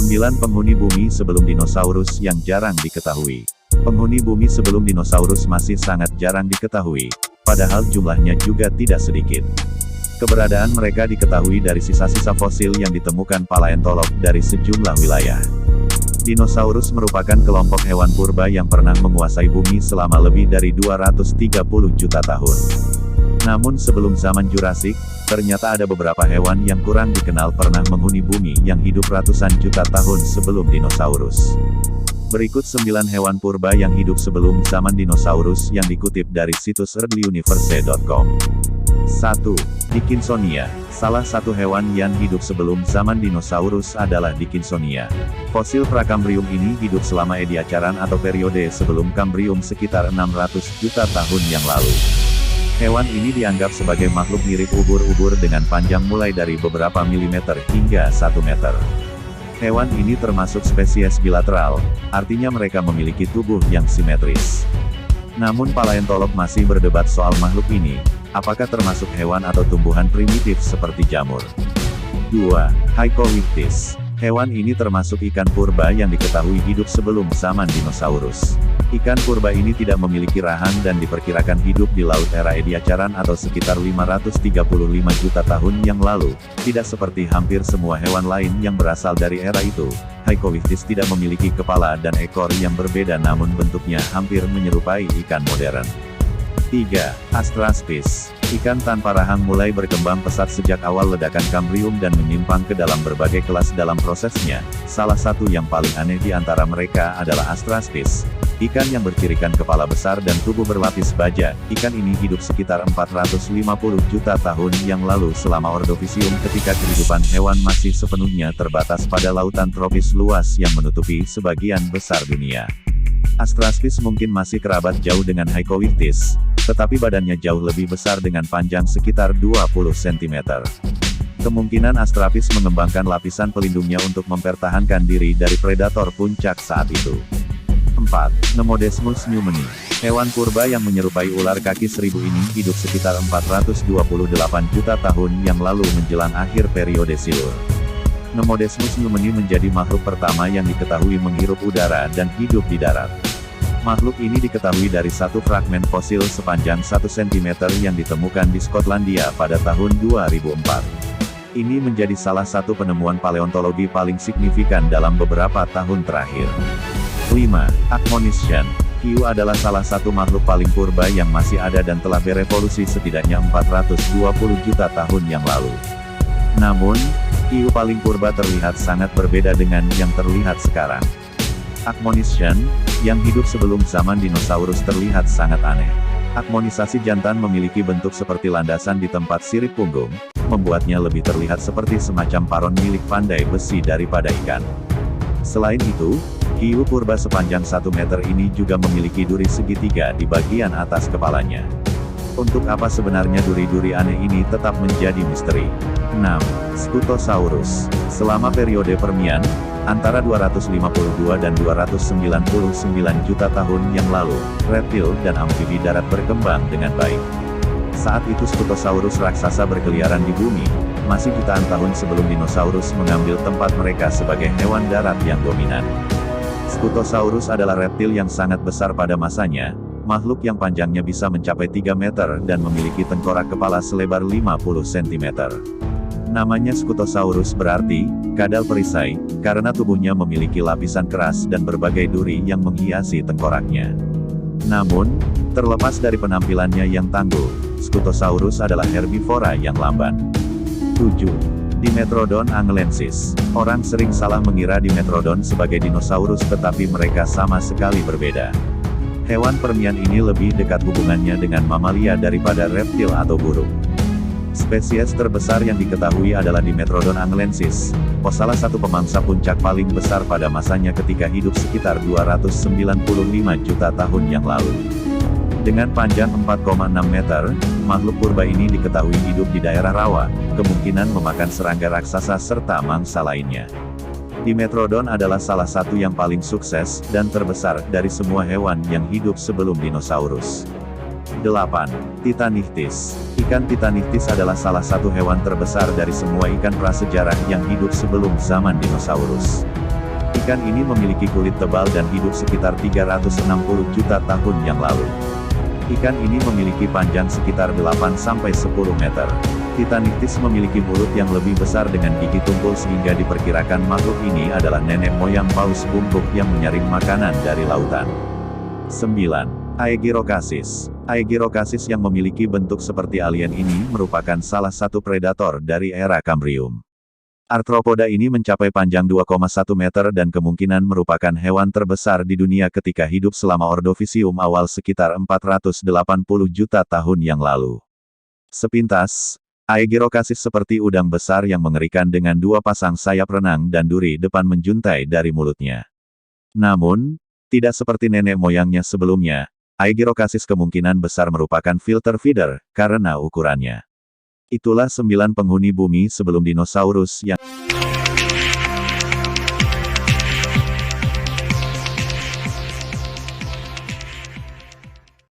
9 penghuni bumi sebelum dinosaurus yang jarang diketahui. Penghuni bumi sebelum dinosaurus masih sangat jarang diketahui, padahal jumlahnya juga tidak sedikit. Keberadaan mereka diketahui dari sisa-sisa fosil yang ditemukan paleontolog dari sejumlah wilayah. Dinosaurus merupakan kelompok hewan purba yang pernah menguasai bumi selama lebih dari 230 juta tahun. Namun sebelum zaman Jurassik, ternyata ada beberapa hewan yang kurang dikenal pernah menghuni bumi yang hidup ratusan juta tahun sebelum dinosaurus. Berikut 9 hewan purba yang hidup sebelum zaman dinosaurus yang dikutip dari situs earlyuniverse.com. 1. Dickinsonia. Salah satu hewan yang hidup sebelum zaman dinosaurus adalah Dickinsonia. Fosil Prakambrium ini hidup selama Ediacaran atau periode sebelum Kambrium sekitar 600 juta tahun yang lalu. Hewan ini dianggap sebagai makhluk mirip ubur-ubur dengan panjang mulai dari beberapa milimeter hingga 1 meter. Hewan ini termasuk spesies bilateral, artinya mereka memiliki tubuh yang simetris. Namun paleontolog masih berdebat soal makhluk ini, apakah termasuk hewan atau tumbuhan primitif seperti jamur. 2. Hycoichthys. Hewan ini termasuk ikan purba yang diketahui hidup sebelum zaman dinosaurus. Ikan purba ini tidak memiliki rahang dan diperkirakan hidup di laut era Ediacaran atau sekitar 535 juta tahun yang lalu. Tidak seperti hampir semua hewan lain yang berasal dari era itu, Hycoichthys tidak memiliki kepala dan ekor yang berbeda namun bentuknya hampir menyerupai ikan modern. 3. Astraspis. Ikan tanpa rahang mulai berkembang pesat sejak awal ledakan Kambrium dan menyimpang ke dalam berbagai kelas dalam prosesnya. Salah satu yang paling aneh di antara mereka adalah Astraspis. Ikan yang bercirikan kepala besar dan tubuh berlapis baja. Ikan ini hidup sekitar 450 juta tahun yang lalu selama Ordovisium ketika kehidupan hewan masih sepenuhnya terbatas pada lautan tropis luas yang menutupi sebagian besar dunia. Astraspis mungkin masih kerabat jauh dengan Hycoichthys, tetapi badannya jauh lebih besar dengan panjang sekitar 20 cm. Kemungkinan Astraspis mengembangkan lapisan pelindungnya untuk mempertahankan diri dari predator puncak saat itu. 4. Nemodesmus pneumoni. Hewan purba yang menyerupai ular kaki seribu ini hidup sekitar 428 juta tahun yang lalu menjelang akhir periode Silur. Nemodesmus pneumoni menjadi makhluk pertama yang diketahui menghirup udara dan hidup di darat. Makhluk ini diketahui dari satu fragmen fosil sepanjang 1 cm yang ditemukan di Skotlandia pada tahun 2004. Ini menjadi salah satu penemuan paleontologi paling signifikan dalam beberapa tahun terakhir. 5. Acmonition. Hiu adalah salah satu makhluk paling purba yang masih ada dan telah berevolusi setidaknya 420 juta tahun yang lalu. Namun, hiu paling purba terlihat sangat berbeda dengan yang terlihat sekarang. Acmonition, yang hidup sebelum zaman dinosaurus terlihat sangat aneh. Acmonisasi jantan memiliki bentuk seperti landasan di tempat sirip punggung, membuatnya lebih terlihat seperti semacam paron milik pandai besi daripada ikan. Selain itu, hiu purba sepanjang 1 meter ini juga memiliki duri segitiga di bagian atas kepalanya. Untuk apa sebenarnya duri-duri aneh ini tetap menjadi misteri. 6. Scutosaurus. Selama periode Permian, antara 252 dan 299 juta tahun yang lalu, reptil dan amfibi darat berkembang dengan baik. Saat itu Scutosaurus raksasa berkeliaran di bumi, masih jutaan tahun sebelum dinosaurus mengambil tempat mereka sebagai hewan darat yang dominan. Scutosaurus adalah reptil yang sangat besar pada masanya, makhluk yang panjangnya bisa mencapai 3 meter dan memiliki tengkorak kepala selebar 50 cm. Namanya Scutosaurus berarti, kadal perisai, karena tubuhnya memiliki lapisan keras dan berbagai duri yang menghiasi tengkoraknya. Namun, terlepas dari penampilannya yang tangguh, Scutosaurus adalah herbivora yang lamban. 7. Dimetrodon anglensis. Orang sering salah mengira Dimetrodon sebagai dinosaurus tetapi mereka sama sekali berbeda. Hewan Permian ini lebih dekat hubungannya dengan mamalia daripada reptil atau burung. Spesies terbesar yang diketahui adalah Dimetrodon anglensis, salah satu pemangsa puncak paling besar pada masanya ketika hidup sekitar 295 juta tahun yang lalu. Dengan panjang 4,6 meter, makhluk purba ini diketahui hidup di daerah rawa, kemungkinan memakan serangga raksasa serta mangsa lainnya. Dimetrodon adalah salah satu yang paling sukses dan terbesar dari semua hewan yang hidup sebelum dinosaurus. 8. Titanichthys. Ikan Titanichthys adalah salah satu hewan terbesar dari semua ikan prasejarah yang hidup sebelum zaman dinosaurus. Ikan ini memiliki kulit tebal dan hidup sekitar 360 juta tahun yang lalu. Ikan ini memiliki panjang sekitar 8-10 meter. Titanichthys memiliki mulut yang lebih besar dengan gigi tumpul sehingga diperkirakan makhluk ini adalah nenek moyang paus bungkuk yang menyaring makanan dari lautan. 9. Aegirocassis. Aegirocassis yang memiliki bentuk seperti alien ini merupakan salah satu predator dari era Kambrium. Arthropoda ini mencapai panjang 2,1 meter dan kemungkinan merupakan hewan terbesar di dunia ketika hidup selama Ordovisium awal sekitar 480 juta tahun yang lalu. Sepintas, Aegirocassis seperti udang besar yang mengerikan dengan dua pasang sayap renang dan duri depan menjuntai dari mulutnya. Namun, tidak seperti nenek moyangnya sebelumnya, Aegirocassis kemungkinan besar merupakan filter feeder, karena ukurannya. Itulah 9 penghuni bumi sebelum dinosaurus yang